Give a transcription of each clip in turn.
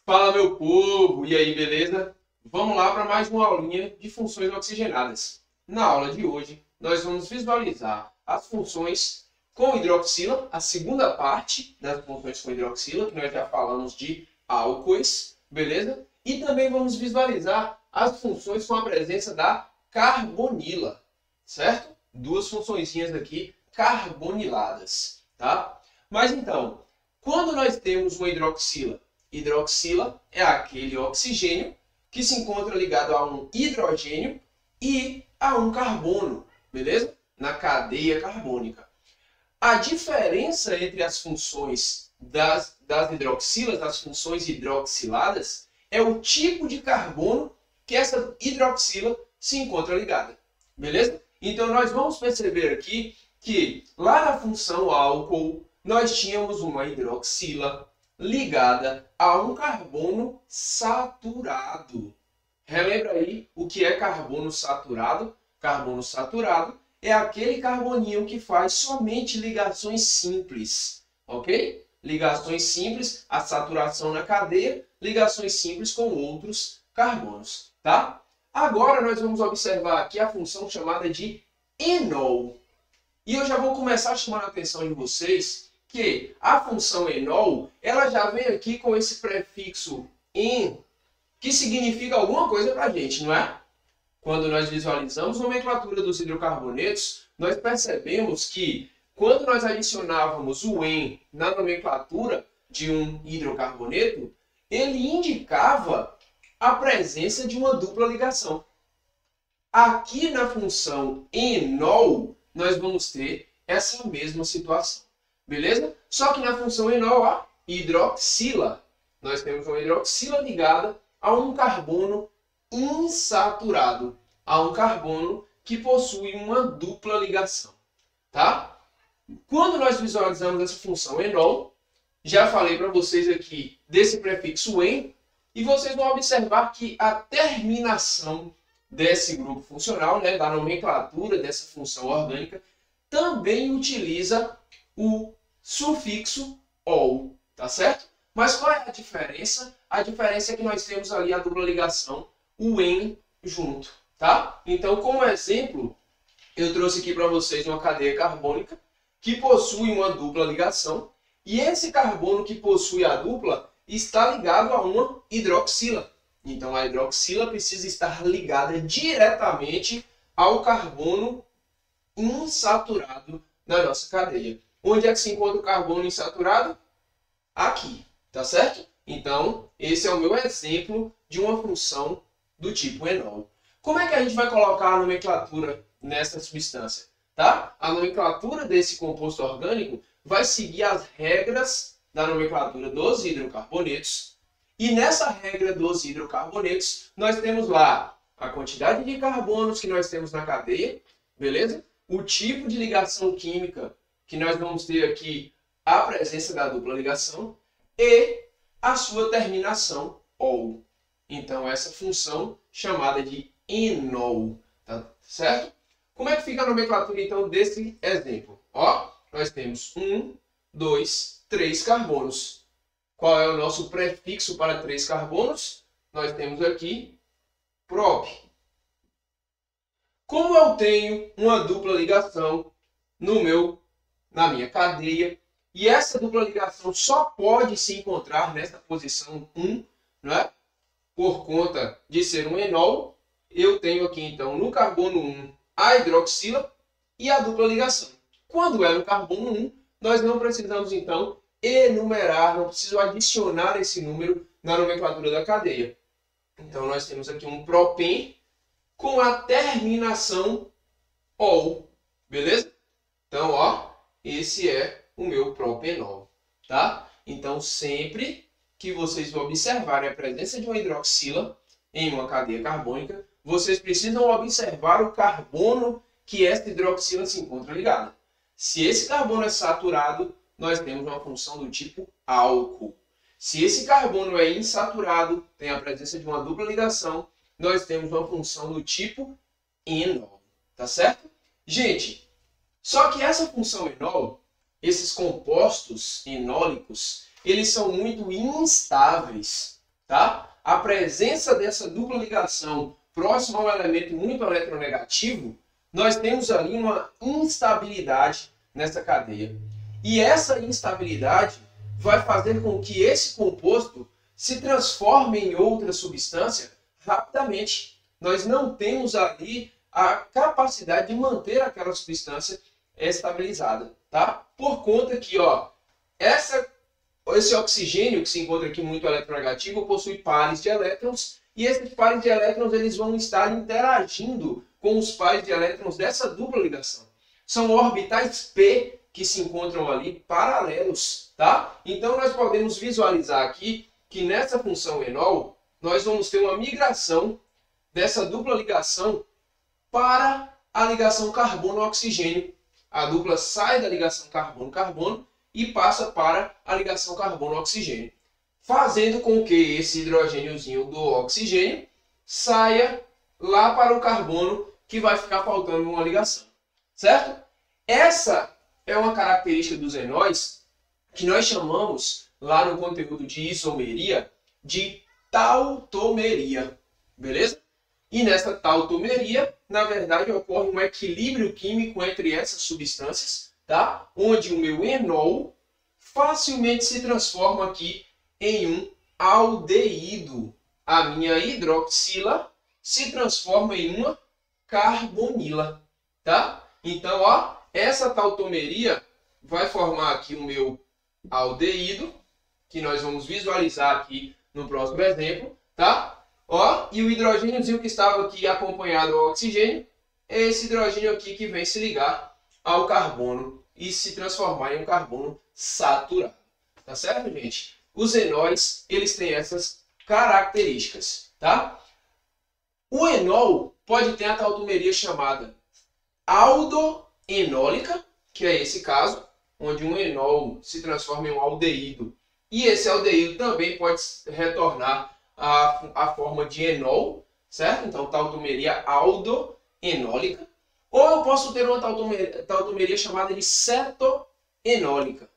Fala, meu povo! E aí, beleza? Vamos lá para mais uma aulinha de funções oxigenadas. Na aula de hoje, nós vamos visualizar as funções com hidroxila, a segunda parte das funções com hidroxila, que nós já falamos de álcoois, beleza? E também vamos visualizar as funções com a presença da carbonila, certo? Duas funçõezinhas aqui carboniladas, tá? Mas então, quando nós temos uma hidroxila, hidroxila é aquele oxigênio que se encontra ligado a um hidrogênio e a um carbono, beleza? Na cadeia carbônica. A diferença entre as funções das hidroxilas, das funções hidroxiladas, é o tipo de carbono que essa hidroxila se encontra ligada, beleza? Então nós vamos perceber aqui que lá na função álcool nós tínhamos uma hidroxila ligada a um carbono saturado. Relembra aí o que é carbono saturado? Carbono saturado é aquele carboninho que faz somente ligações simples, ok? Ligações simples, a saturação na cadeia, ligações simples com outros carbonos, tá? Agora nós vamos observar aqui a função chamada de enol. E eu já vou começar chamando a atenção de vocês que a função enol, ela já vem aqui com esse prefixo en, que significa alguma coisa para a gente, não é? Quando nós visualizamos a nomenclatura dos hidrocarbonetos, nós percebemos que quando nós adicionávamos o en na nomenclatura de um hidrocarboneto, ele indicava a presença de uma dupla ligação. Aqui na função enol, nós vamos ter essa mesma situação. Beleza? Só que na função enol, a hidroxila, nós temos uma hidroxila ligada a um carbono insaturado, a um carbono que possui uma dupla ligação, tá? Quando nós visualizamos essa função enol, já falei para vocês aqui desse prefixo en, e vocês vão observar que a terminação desse grupo funcional, né, da nomenclatura dessa função orgânica, também utiliza o sufixo ol, tá certo? Mas qual é a diferença? A diferença é que nós temos ali a dupla ligação, o en junto, tá? Então, como exemplo, eu trouxe aqui para vocês uma cadeia carbônica que possui uma dupla ligação, e esse carbono que possui a dupla está ligado a uma hidroxila. Então, a hidroxila precisa estar ligada diretamente ao carbono insaturado na nossa cadeia. Onde é que se encontra o carbono insaturado? Aqui, tá certo? Então, esse é o meu exemplo de uma função do tipo enol. Como é que a gente vai colocar a nomenclatura nessa substância? Tá? A nomenclatura desse composto orgânico vai seguir as regras da nomenclatura dos hidrocarbonetos. E nessa regra dos hidrocarbonetos, nós temos lá a quantidade de carbonos que nós temos na cadeia, beleza? O tipo de ligação química que nós vamos ter aqui, a presença da dupla ligação e a sua terminação ol. Então, essa função chamada de enol, tá certo? Como é que fica a nomenclatura, então, desse exemplo? Ó, nós temos 1, 2, 3 carbonos. Qual é o nosso prefixo para 3 carbonos? Nós temos aqui prop. Como eu tenho uma dupla ligação na minha cadeia, e essa dupla ligação só pode se encontrar nessa posição 1, não é? Por conta de ser um enol, eu tenho aqui então no carbono 1 a hidroxila e a dupla ligação. Quando é no carbono 1, nós não precisamos então enumerar, não preciso adicionar esse número na nomenclatura da cadeia. Então nós temos aqui um propen com a terminação ol, beleza? Então, ó, esse é o meu propenol, tá? Então, sempre que vocês observarem a presença de uma hidroxila em uma cadeia carbônica, vocês precisam observar o carbono que essa hidroxila se encontra ligada. Se esse carbono é saturado, nós temos uma função do tipo álcool. Se esse carbono é insaturado, tem a presença de uma dupla ligação, nós temos uma função do tipo enol, tá certo? Gente, só que essa função enol, esses compostos enólicos, eles são muito instáveis. tá? A presença dessa dupla ligação próxima a um elemento muito eletronegativo, nós temos ali uma instabilidade nessa cadeia. E essa instabilidade vai fazer com que esse composto se transforme em outra substância rapidamente. Nós não temos ali a capacidade de manter aquela substância estabilizada, tá? Por conta que, ó, esse oxigênio que se encontra aqui muito eletronegativo possui pares de elétrons, e esses pares de elétrons eles vão estar interagindo com os pares de elétrons dessa dupla ligação. São orbitais p que se encontram ali paralelos, tá? Então nós podemos visualizar aqui que nessa função enol nós vamos ter uma migração dessa dupla ligação para a ligação carbono-oxigênio. A dupla sai da ligação carbono-carbono e passa para a ligação carbono-oxigênio, fazendo com que esse hidrogêniozinho do oxigênio saia lá para o carbono, que vai ficar faltando uma ligação, certo? Essa é uma característica dos enóis que nós chamamos lá no conteúdo de isomeria de tautomeria, beleza? E nessa tautomeria, na verdade, ocorre um equilíbrio químico entre essas substâncias, tá? Onde o meu enol facilmente se transforma aqui em um aldeído. A minha hidroxila se transforma em uma carbonila, tá? Então, ó, essa tautomeria vai formar aqui o meu aldeído, que nós vamos visualizar aqui no próximo exemplo, tá? Ó, e o hidrogêniozinho que estava aqui acompanhado ao oxigênio, é esse hidrogênio aqui que vem se ligar ao carbono e se transformar em um carbono saturado. Tá certo, gente? Os enóis, eles têm essas características, tá? O enol pode ter a tautomeria chamada aldoenólica, que é esse caso, onde um enol se transforma em um aldeído. E esse aldeído também pode retornar a forma de enol, certo? Então, tautomeria aldoenólica. Ou eu posso ter uma tautomeria chamada de cetoenólica.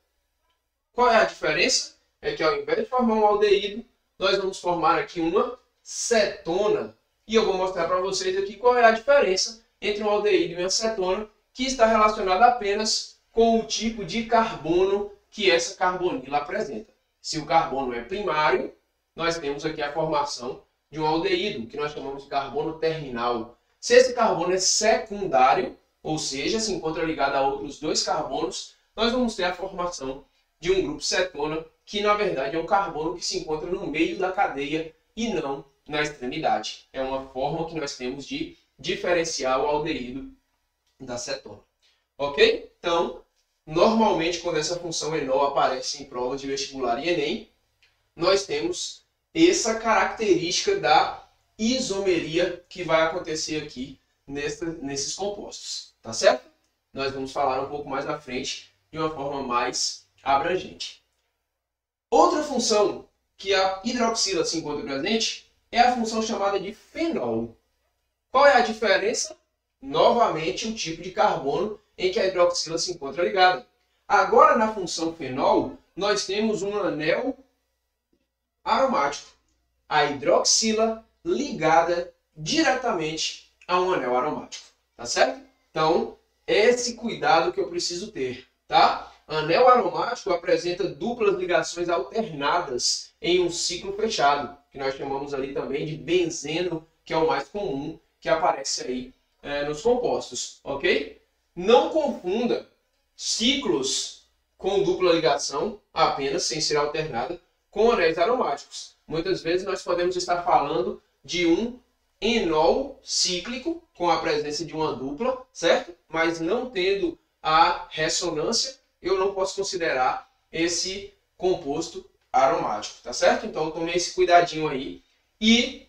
Qual é a diferença? É que ao invés de formar um aldeído, nós vamos formar aqui uma cetona. E eu vou mostrar para vocês aqui qual é a diferença entre um aldeído e uma cetona, que está relacionada apenas com o tipo de carbono que essa carbonila apresenta. Se o carbono é primário, nós temos aqui a formação de um aldeído, que nós chamamos de carbono terminal. Se esse carbono é secundário, ou seja, se encontra ligado a outros dois carbonos, nós vamos ter a formação de um grupo cetona, que na verdade é um carbono que se encontra no meio da cadeia e não na extremidade. É uma forma que nós temos de diferenciar o aldeído da cetona. Ok? Então, normalmente quando essa função enol aparece em provas de vestibular e Enem, nós temos essa característica da isomeria que vai acontecer aqui nesses compostos, tá certo? Nós vamos falar um pouco mais à frente de uma forma mais abrangente. Outra função que a hidroxila se encontra presente é a função chamada de fenol. Qual é a diferença? Novamente, o tipo de carbono em que a hidroxila se encontra ligada. Agora, na função fenol, nós temos um anel aromático. A hidroxila ligada diretamente a um anel aromático. Tá certo? Então, esse cuidado que eu preciso ter, tá? Anel aromático apresenta duplas ligações alternadas em um ciclo fechado, que nós chamamos ali também de benzeno, que é o mais comum que aparece aí nos compostos, ok? Não confunda ciclos com dupla ligação, apenas, sem ser alternada, com anéis aromáticos. Muitas vezes nós podemos estar falando de um enol cíclico, com a presença de uma dupla, certo? Mas não tendo a ressonância, eu não posso considerar esse composto aromático, tá certo? Então tome esse cuidadinho aí. E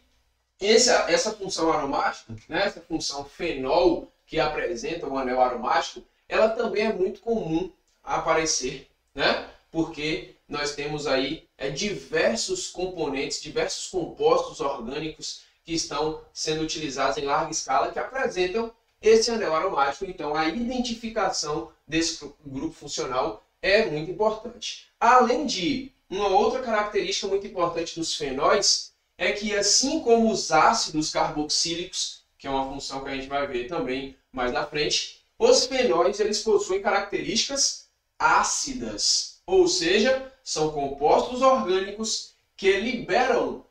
essa função aromática, né, essa função fenol que apresenta o anel aromático, ela também é muito comum a aparecer, né? Porque nós temos aí diversos componentes, diversos compostos orgânicos que estão sendo utilizados em larga escala que apresentam esse anel aromático. Então, a identificação desse grupo funcional é muito importante. Além de uma outra característica muito importante dos fenóis é que, assim como os ácidos carboxílicos, que é uma função que a gente vai ver também mais na frente, os fenóis eles possuem características ácidas, ou seja, são compostos orgânicos que liberam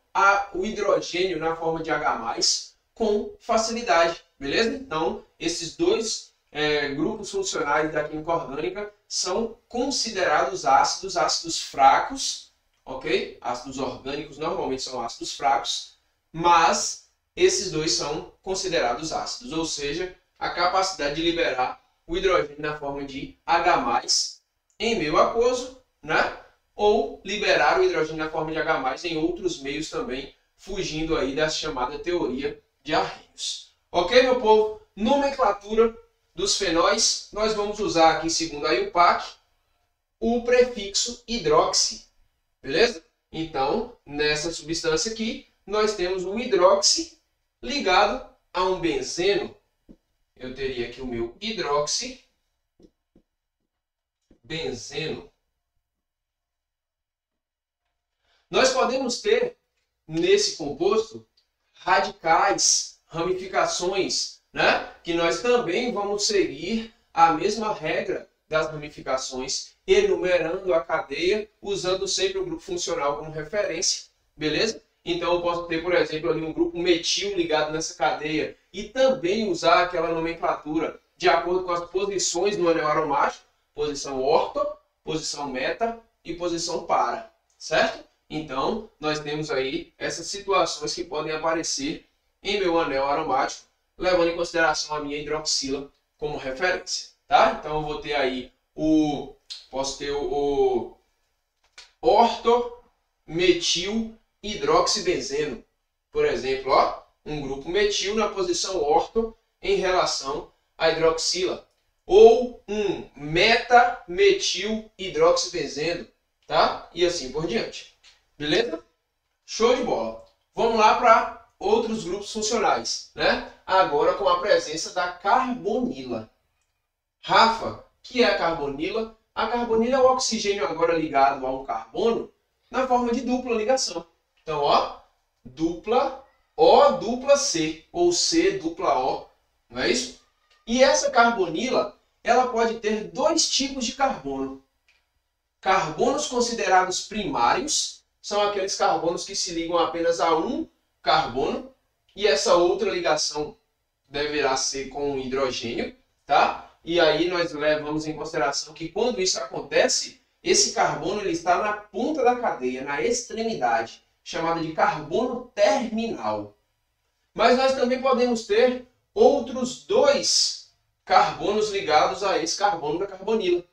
o hidrogênio na forma de H+, com facilidade, beleza? Então, esses dois grupos funcionais da química orgânica são considerados ácidos, ácidos fracos, ok? Ácidos orgânicos normalmente são ácidos fracos, mas esses dois são considerados ácidos, ou seja, a capacidade de liberar o hidrogênio na forma de H+, em meio aquoso, né? Ou liberar o hidrogênio na forma de H+, em outros meios também, fugindo aí da chamada teoria de Arrhenius. Ok, meu povo? Nomenclatura dos fenóis, nós vamos usar aqui, segundo a IUPAC, o prefixo hidroxi, beleza? Então, nessa substância aqui, nós temos o hidroxi ligado a um benzeno. Eu teria aqui o meu hidroxi, benzeno. Nós podemos ter, nesse composto, radicais, ramificações, né? Que nós também vamos seguir a mesma regra das ramificações, enumerando a cadeia, usando sempre o grupo funcional como referência, beleza? Então eu posso ter, por exemplo, ali um grupo metil ligado nessa cadeia e também usar aquela nomenclatura de acordo com as posições do anel aromático, posição orto, posição meta e posição para, certo? Então, nós temos aí essas situações que podem aparecer em meu anel aromático, levando em consideração a minha hidroxila como referência, tá? Então, eu vou ter aí posso ter o orto-metil hidroxibenzeno, por exemplo, ó, um grupo metil na posição orto em relação à hidroxila, ou um meta-metil hidroxibenzeno, tá? E assim por diante. Beleza? Show de bola. Vamos lá para outros grupos funcionais, né? Agora com a presença da carbonila. Rafa, o que é a carbonila? A carbonila é o oxigênio agora ligado a um carbono na forma de dupla ligação. Então, ó, dupla O dupla C, ou C dupla O, não é isso? E essa carbonila, ela pode ter dois tipos de carbono. Carbonos considerados primários, são aqueles carbonos que se ligam apenas a um carbono, e essa outra ligação deverá ser com hidrogênio, tá? E aí nós levamos em consideração que quando isso acontece, esse carbono ele está na ponta da cadeia, na extremidade, chamada de carbono terminal. Mas nós também podemos ter outros dois carbonos ligados a esse carbono da carbonila.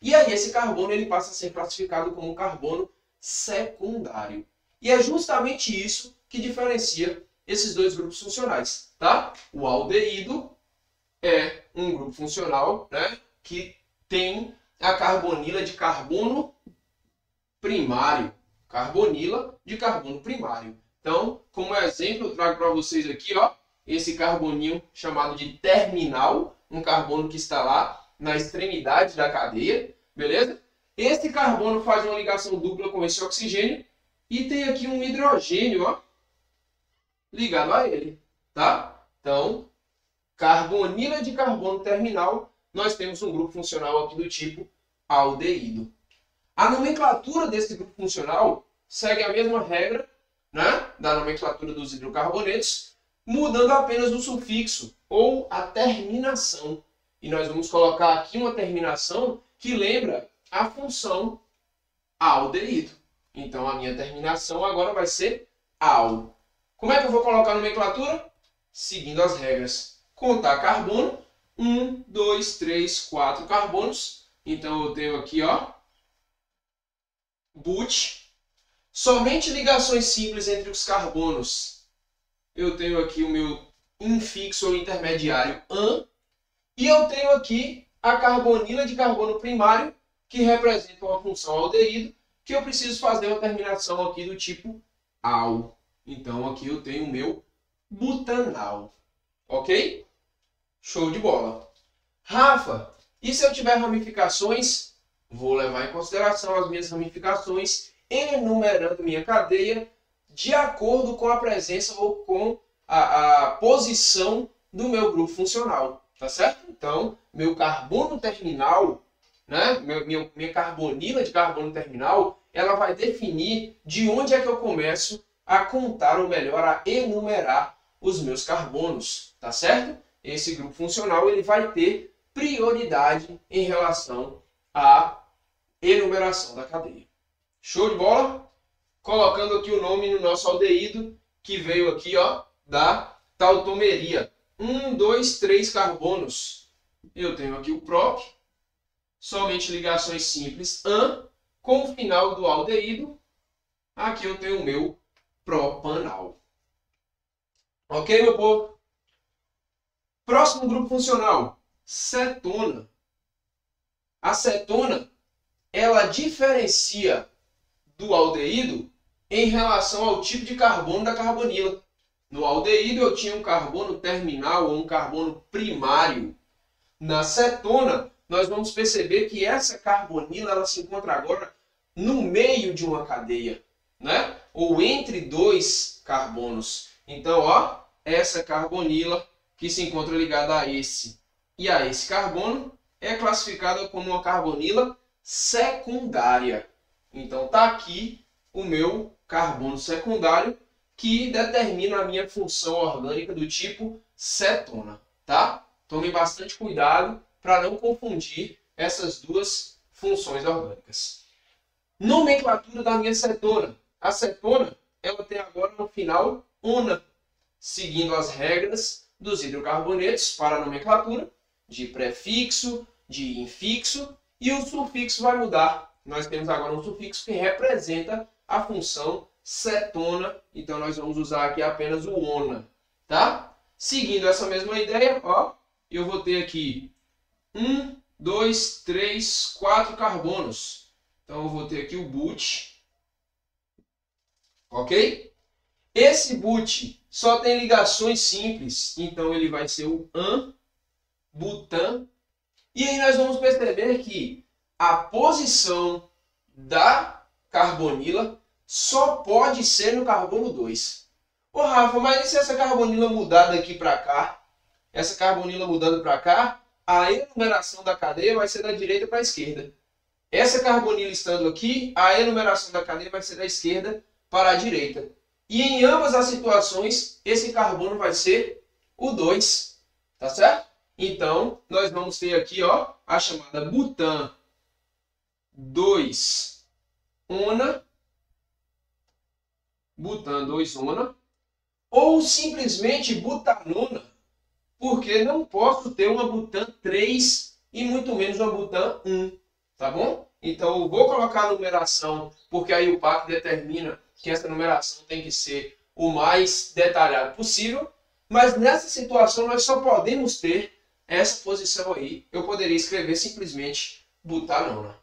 E aí esse carbono ele passa a ser classificado como carbono secundário. E é justamente isso que diferencia esses dois grupos funcionais, tá? O aldeído é um grupo funcional, né, que tem a carbonila de carbono primário. Carbonila de carbono primário. Então, como exemplo, eu trago para vocês aqui, ó, esse carboninho chamado de terminal, um carbono que está lá na extremidade da cadeia, beleza? Esse carbono faz uma ligação dupla com esse oxigênio e tem aqui um hidrogênio, ó, ligado a ele, tá? Então, carbonila de carbono terminal, nós temos um grupo funcional aqui do tipo aldeído. A nomenclatura desse grupo funcional segue a mesma regra, né, da nomenclatura dos hidrocarbonetos, mudando apenas o sufixo ou a terminação. E nós vamos colocar aqui uma terminação que lembra a função aldeído. Então a minha terminação agora vai ser al. Como é que eu vou colocar a nomenclatura? Seguindo as regras. Contar carbono, 1, 2, 3, 4 carbonos. Então eu tenho aqui, ó, but. Somente ligações simples entre os carbonos. Eu tenho aqui o meu infixo ou intermediário an. E eu tenho aqui a carbonila de carbono primário, que representa uma função aldeído, que eu preciso fazer uma terminação aqui do tipo al. Então aqui eu tenho o meu butanal. Ok? Show de bola. Rafa, e se eu tiver ramificações? Vou levar em consideração as minhas ramificações enumerando minha cadeia de acordo com a presença ou com a posição do meu grupo funcional, tá certo? Então, meu carbono terminal, né, minha carbonila de carbono terminal, ela vai definir de onde é que eu começo a contar, ou melhor, a enumerar os meus carbonos, tá certo? Esse grupo funcional ele vai ter prioridade em relação à enumeração da cadeia. Show de bola? Colocando aqui o nome no nosso aldeído, que veio aqui, ó, da tautomeria. 1, 2, 3 carbonos. Eu tenho aqui o prop, somente ligações simples, an, com o final do aldeído. Aqui eu tenho o meu propanal. Ok, meu povo? Próximo grupo funcional, cetona. A cetona, ela diferencia do aldeído em relação ao tipo de carbono da carbonila. No aldeído eu tinha um carbono terminal ou um carbono primário. Na cetona, nós vamos perceber que essa carbonila ela se encontra agora no meio de uma cadeia, né? Ou entre dois carbonos. Então, ó, essa carbonila que se encontra ligada a esse e a esse carbono é classificada como uma carbonila secundária. Então, tá aqui o meu carbono secundário que determina a minha função orgânica do tipo cetona, tá? Tome bastante cuidado para não confundir essas duas funções orgânicas. Nomenclatura da minha cetona. A cetona, ela tem agora no final ona, seguindo as regras dos hidrocarbonetos para a nomenclatura, de prefixo, de infixo, e o sufixo vai mudar. Nós temos agora um sufixo que representa a função cetona, então nós vamos usar aqui apenas o ona, tá? Seguindo essa mesma ideia, ó, eu vou ter aqui 1, 2, 3, 4 carbonos. Então eu vou ter aqui o but, ok? Esse but só tem ligações simples, então ele vai ser o an, butan. E aí nós vamos perceber que a posição da carbonila só pode ser no carbono 2. Ô Rafa, mas e se essa carbonila mudar daqui para cá? Essa carbonila mudando para cá, a enumeração da cadeia vai ser da direita para a esquerda. Essa carbonila estando aqui, a enumeração da cadeia vai ser da esquerda para a direita. E em ambas as situações, esse carbono vai ser o 2, tá certo? Então, nós vamos ter aqui, ó, a chamada butan 2 ona, butan 2 ona, ou simplesmente butanona, porque não posso ter uma butan 3 e muito menos uma butan 1, tá bom? Então, eu vou colocar a numeração, porque aí o PAC determina que essa numeração tem que ser o mais detalhado possível, mas nessa situação nós só podemos ter essa posição aí. Eu poderia escrever simplesmente butanona,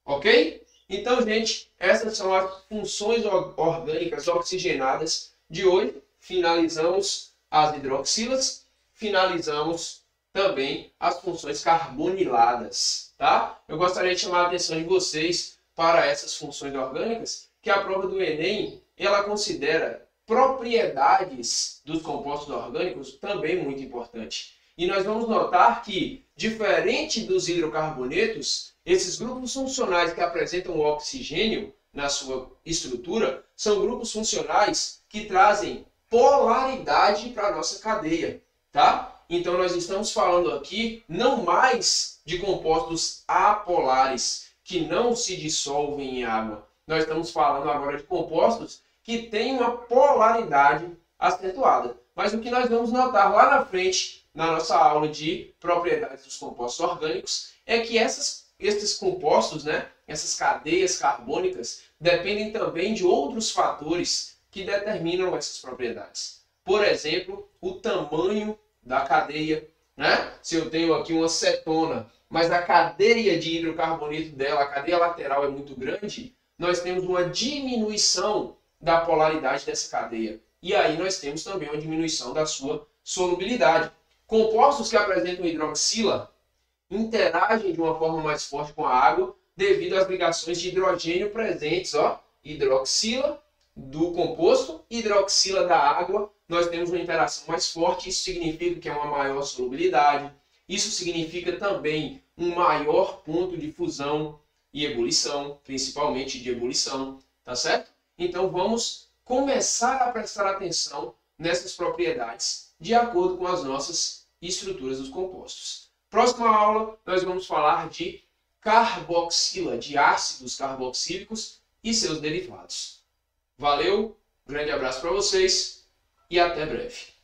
ok? Então, gente, essas são as funções orgânicas oxigenadas de hoje. Finalizamos as hidroxilas, finalizamos também as funções carboniladas, tá? Eu gostaria de chamar a atenção de vocês para essas funções orgânicas, que a prova do Enem, ela considera propriedades dos compostos orgânicos também muito importante. E nós vamos notar que, diferente dos hidrocarbonetos, esses grupos funcionais que apresentam o oxigênio na sua estrutura são grupos funcionais que trazem polaridade para a nossa cadeia, tá? Então nós estamos falando aqui não mais de compostos apolares, que não se dissolvem em água. Nós estamos falando agora de compostos que têm uma polaridade acentuada. Mas o que nós vamos notar lá na frente, na nossa aula de propriedades dos compostos orgânicos, é que esses compostos, né, essas cadeias carbônicas, dependem também de outros fatores que determinam essas propriedades. Por exemplo, o tamanho da cadeia, né? Se eu tenho aqui uma cetona, mas a cadeia de hidrocarboneto dela, a cadeia lateral é muito grande, nós temos uma diminuição da polaridade dessa cadeia. E aí nós temos também uma diminuição da sua solubilidade. Compostos que apresentam hidroxila interagem de uma forma mais forte com a água devido às ligações de hidrogênio presentes, ó, hidroxila do composto, hidroxila da água, nós temos uma interação mais forte, isso significa que é uma maior solubilidade, isso significa também um maior ponto de fusão e ebulição, principalmente de ebulição, tá certo? Então vamos começar a prestar atenção nessas propriedades de acordo com as nossas estruturas dos compostos. Próxima aula nós vamos falar de carboxila, de ácidos carboxílicos e seus derivados. Valeu, grande abraço para vocês e até breve.